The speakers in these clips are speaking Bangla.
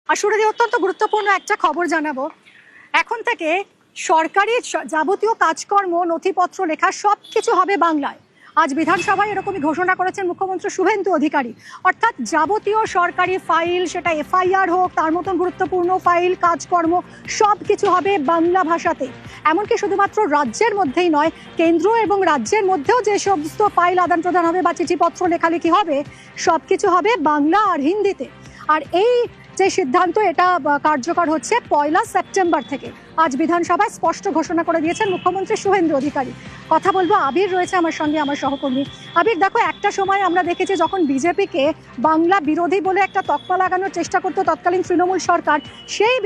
আর শুরুতে অত্যন্ত গুরুত্বপূর্ণ একটা খবর জানাবো। এখন থেকে সরকারি যাবতীয় কাজকর্ম, নথিপত্র লেখা সবকিছু হবে বাংলায়। আজ বিধানসভায় এরকমই ঘোষণা করেছেন মুখ্যমন্ত্রী শুভেন্দু অধিকারী। অর্থাৎ যাবতীয় সরকারি ফাইল, সেটা এফআইআর হোক, তার মতন গুরুত্বপূর্ণ ফাইল, কাজকর্ম সবকিছু হবে বাংলা ভাষাতে। এমনকি শুধুমাত্র রাজ্যের মধ্যেই নয়, কেন্দ্র এবং রাজ্যের মধ্যেও যে সমস্ত ফাইল আদান প্রদান হবে বা চিঠিপত্র লেখালেখি হবে, সবকিছু হবে বাংলা আর হিন্দিতে। আর এই যে সিদ্ধান্ত, এটা কার্যকর হচ্ছে 1 সেপ্টেম্বর থেকে। আজ বিধানসভায় স্পষ্ট ঘোষণা করে দিয়েছেন মুখ্যমন্ত্রী শুভেন্দু অধিকারী। কথা বলবো, আবির রয়েছে আমার সঙ্গে, আমার সহকর্মী। আবির, দেখো, একটা সময় আমরা দেখেছি যখন বিজেপিকে বাংলা বিরোধী বলে একটা তকমা লাগানোর চেষ্টা করতো তৎকালীন তৃণমূল সরকার, সেই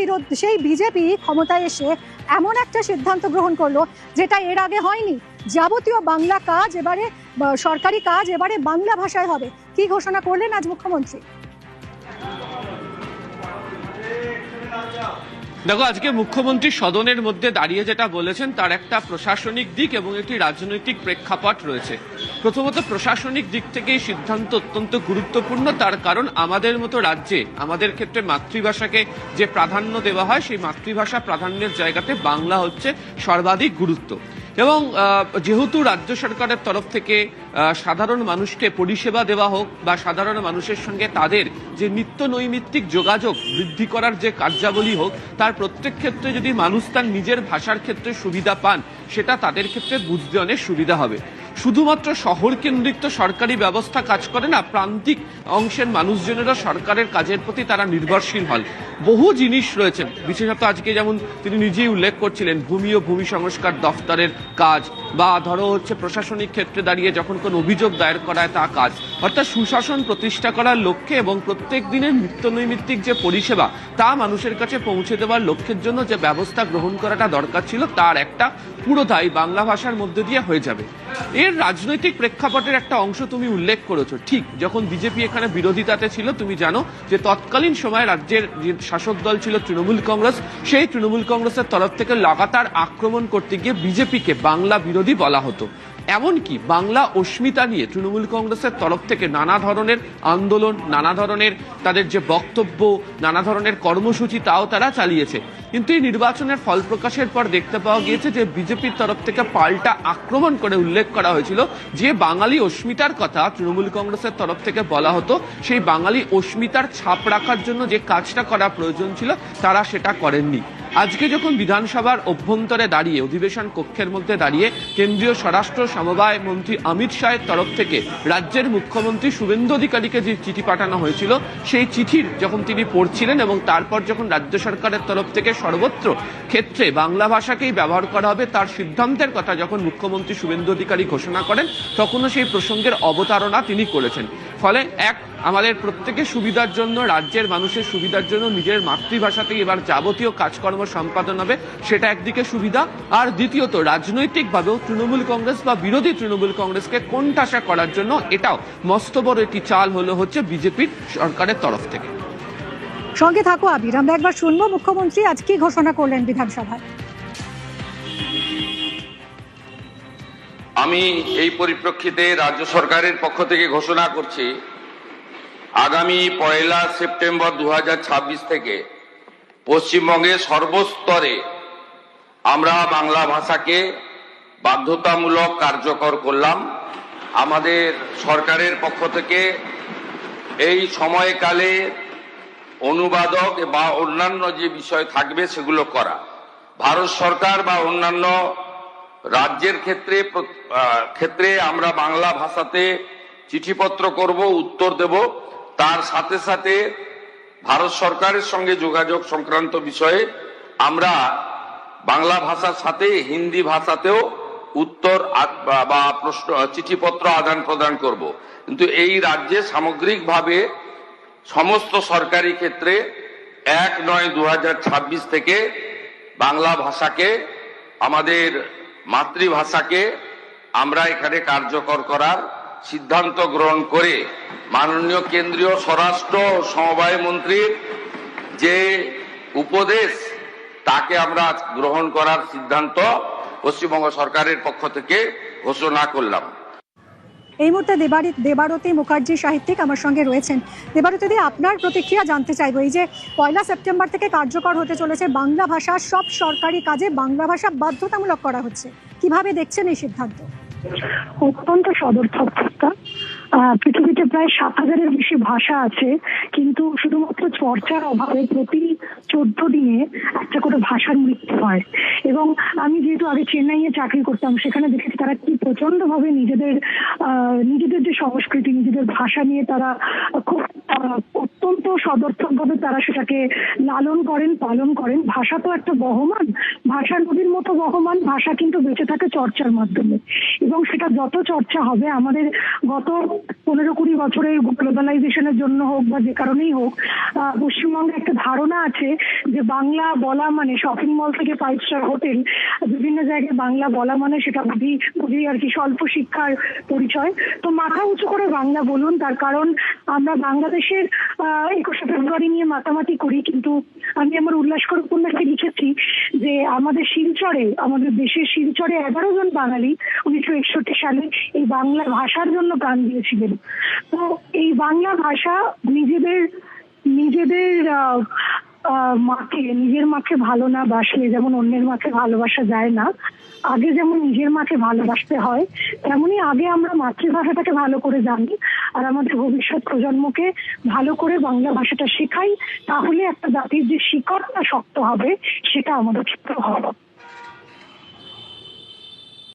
বিজেপি ক্ষমতায় এসে এমন একটা সিদ্ধান্ত গ্রহণ করলো যেটা এর আগে হয়নি। যাবতীয় বাংলা কাজ এবারে, সরকারি কাজ এবারে বাংলা ভাষায় হবে। কি ঘোষণা করলেন আজ মুখ্যমন্ত্রী? দেখো, আজকে মুখ্যমন্ত্রী সদনের মধ্যে দাঁড়িয়ে যেটা বলেছেন তার একটা প্রশাসনিক দিক এবং একটি রাজনৈতিক প্রেক্ষাপট রয়েছে। প্রথমত, প্রশাসনিক দিক থেকে এই সিদ্ধান্ত অত্যন্ত গুরুত্বপূর্ণ। তার কারণ আমাদের মতো রাজ্যে, আমাদের ক্ষেত্রে মাতৃভাষাকে যে প্রাধান্য দেওয়া হয়, সেই মাতৃভাষা প্রাধান্যের জায়গাতে বাংলা হচ্ছে সর্বাধিক গুরুত্ব। এবং যেহেতু রাজ্য সরকারের তরফ থেকে সাধারণ মানুষকে পরিষেবা দেওয়া হোক বা সাধারণ মানুষের সঙ্গে তাদের যে নিত্য নৈমিত্তিক যোগাযোগ বৃদ্ধি করার যে কার্যাবলী হোক, তার প্রত্যেক ক্ষেত্রে যদি মানুষ তার নিজের ভাষার ক্ষেত্রে সুবিধা পান, সেটা তাদের ক্ষেত্রে বুঝতে অনেক সুবিধা হবে। শুধুমাত্র শহর কেন্দ্রিক তো সরকারি ব্যবস্থা কাজ করে না, প্রান্তিক অংশের মানুষজনেরা সরকারের কাজের প্রতি তারা নির্ভরশীল হন। বহু জিনিস রয়েছে, বিশেষত আজকে যেমন তিনি নিজেই উল্লেখ করছিলেন, ভূমি ও ভূমি সংস্কার দফতরের কাজ, বা ধরো হচ্ছে প্রশাসনিক ক্ষেত্রে দাঁড়িয়ে যখন কোনো অভিযোগ দায়ের করায় তা কাজ। অর্থাৎ সুশাসন প্রতিষ্ঠা করার লক্ষ্যে এবং প্রত্যেক দিনের নিত্য নৈমিত্তিক যে পরিষেবা তা মানুষের কাছে পৌঁছে দেওয়ার লক্ষ্যের জন্য যে ব্যবস্থা গ্রহণ করাটা দরকার ছিল, তার একটা পুরোটাই বাংলা ভাষার মধ্যে দিয়ে হয়ে যাবে। এর রাজনৈতিক প্রেক্ষাপটের একটা অংশ তুমি উল্লেখ করেছো। ঠিক যখন বিজেপি এখানে বিরোধিতাতে ছিল, তুমি জানো যে তৎকালীন সময় রাজ্যের যে শাসক দল ছিল তৃণমূল কংগ্রেস, সেই তৃণমূল কংগ্রেসের তরফ থেকে লাগাতার আক্রমণ করতে গিয়ে বিজেপিকে বাংলা বিরোধী বলা হতো। এমনকি বাংলা অস্মিতা নিয়ে তৃণমূল কংগ্রেসের তরফ থেকে নানা ধরনের আন্দোলন, নানা ধরনের তাদের যে বক্তব্য, নানা ধরনের কর্মসূচি তাও তারা চালিয়েছে। কিন্তু এই নির্বাচনের ফল প্রকাশের পর দেখতে পাওয়া গিয়েছে যে বিজেপির তরফ থেকে পাল্টা আক্রমণ করে উল্লেখ করা হয়েছিল যে বাঙালি অস্মিতার কথা তৃণমূল কংগ্রেসের তরফ থেকে বলা হতো, সেই বাঙালি অস্মিতার ছাপ রাখার জন্য যে কাজটা করা প্রয়োজন ছিল তারা সেটা করেননি। আজকে যখন বিধানসভার অভ্যন্তরে দাঁড়িয়ে, অধিবেশন কক্ষের মধ্যে দাঁড়িয়ে কেন্দ্রীয় স্বরাষ্ট্র সমবায় মন্ত্রী অমিত শাহের তরফ থেকে রাজ্যের মুখ্যমন্ত্রী শুভেন্দু অধিকারীকে যে চিঠি পাঠানো হয়েছিল, সেই চিঠির যখন তিনি পড়ছিলেন এবং তারপর যখন রাজ্য সরকারের তরফ থেকে সর্বত্র ক্ষেত্রে বাংলা ভাষাকেই ব্যবহার করা হবে তার সিদ্ধান্তের কথা যখন মুখ্যমন্ত্রী শুভেন্দু অধিকারী ঘোষণা করেন, তখনও সেই প্রসঙ্গের অবতারণা তিনি করেছেন। ফলে আমাদের প্রত্যেকের সুবিধার জন্য, রাজ্যের মানুষের সুবিধার জন্য নিজের মাতৃভাষাতেই এবার যাবতীয় কাজকর্ম সম্পাদন হবে, সেটা একদিকে সুবিধা। আর দ্বিতীয়ত, রাজনৈতিকভাবেও তৃণমূল কংগ্রেস বা বিরোধী তৃণমূল কংগ্রেসকে কোণঠাসা করার জন্য এটাও মস্ত বড় একটি চাল হচ্ছে বিজেপির সরকারের তরফ থেকে। সঙ্গে থাকো আবির, আমরা একবার শুনবো মুখ্যমন্ত্রী আজ কি ঘোষণা করলেন বিধানসভায়। আমি এই পরিপ্রেক্ষিতে রাজ্য সরকারের পক্ষ থেকে ঘোষণা করছি, আগামী 1 সেপ্টেম্বর 2026 থেকে পশ্চিমবঙ্গের সর্বস্তরে আমরা বাংলা ভাষাকে বাধ্যতামূলক কার্যকর করলাম। আমাদের সরকারের পক্ষ থেকে এই সময়কালে অনুবাদক বা অন্যান্য যে বিষয় থাকবে সেগুলো করা। ভারত সরকার বা অন্যান্য রাজ্যের ক্ষেত্রে আমরা বাংলা ভাষাতে চিঠিপত্র করব, উত্তর দেব। তার সাথে সাথে ভারত সরকারের সঙ্গে যোগাযোগ সংক্রান্ত বিষয়ে আমরা বাংলা ভাষার সাথে হিন্দি ভাষাতেও উত্তর বা প্রশ্ন, চিঠিপত্র আদান প্রদান করব। কিন্তু এই রাজ্যে সামগ্রিকভাবে সমস্ত সরকারি ক্ষেত্রে 1/9/2026 থেকে বাংলা ভাষাকে, আমাদের মাতৃভাষাকে আমরা এখানে কার্যকর করার সিদ্ধান্ত গ্রহণ করে মাননীয় কেন্দ্রীয় স্বরাষ্ট্র সমবায় মন্ত্রীর যে উপদেশ, তাকে আমরা গ্রহণ করার সিদ্ধান্ত পশ্চিমবঙ্গ সরকারের পক্ষ থেকে ঘোষণা করলাম। এই মুহূর্তে দেবারতী মুখার্জি সাহিত্যিক আমার সঙ্গে রয়েছেন। দেবারতী দি, আপনার প্রতিক্রিয়া জানতে চাইবো। এই যে 1 সেপ্টেম্বর থেকে কার্যকর হতে চলেছে বাংলা ভাষা, সব সরকারি কাজে বাংলা ভাষা বাধ্যতামূলক করা হচ্ছে, কিভাবে দেখছেন এই সিদ্ধান্ত? অত্যন্ত সদর্থক প্রস্তাব। পৃথিবীতে প্রায় 7,000-এর বেশি ভাষা আছে, কিন্তু শুধুমাত্র চর্চার অভাবে প্রতি 14 দিনে একটা করে ভাষার মৃত্যু হয়। এবং আমি যেহেতু আগে চেন্নাইয়ে চাকরি করতাম, সেখানে দেখেছি তারা কি প্রচন্ড ভাবে নিজেদের যে সংস্কৃতি, নিজেদের ভাষা নিয়ে তারা খুব অত্যন্ত সদর্থক ভাবে তারা সেটাকে লালন করেন, পালন করেন। ভাষা তো একটা বহমান, ভাষা নদীর মতো বহমান। ভাষা কিন্তু বেঁচে থাকে চর্চার মাধ্যমে, এবং সেটা যত চর্চা হবে, আমাদের গত 15-20 বছরের গ্লোবালাইজেশনের জন্য হোক বা যে কারণেই হোক, পশ্চিমবঙ্গে একটা ধারণা আছে যে বাংলা বলা মানে শপিং মল থেকে 5 স্টার হোটেল, বিভিন্ন জায়গায় বাংলা বলা মানে সেটা বুঝি আর কি স্বল্প শিক্ষার পরিচয়। তো মাথা উঁচু করে বাংলা বলুন, তার কারণ আমরা বাংলাদেশের 21শে ফেব্রুয়ারি নিয়ে মাতামাতি করি, কিন্তু আমি আমার উল্লাসকর উপন্যাসে লিখেছি যে আমাদের শিলচরে, আমাদের দেশের শিলচরে 11 জন বাঙালি 1961 সালে এই বাংলা ভাষার জন্য প্রাণ দিয়েছিলেন। তো এই বাংলা ভাষা নিজেদের নিজের মাকে ভালো না বাসলে যেমন অন্যের মাকে ভালোবাসা যায় না, আগে যেমন নিজের মাকে ভালোবাসতে হয়, তেমনি আগে আমরা মাতৃভাষাটাকে ভালো করে জানি আর আমাদের ভবিষ্যৎ প্রজন্মকে ভালো করে বাংলা ভাষাটা শেখাই। তাহলে একটা জাতির যে শিকড়টা শক্ত হবে, সেটা আমাদের ক্ষেত্রে হবে।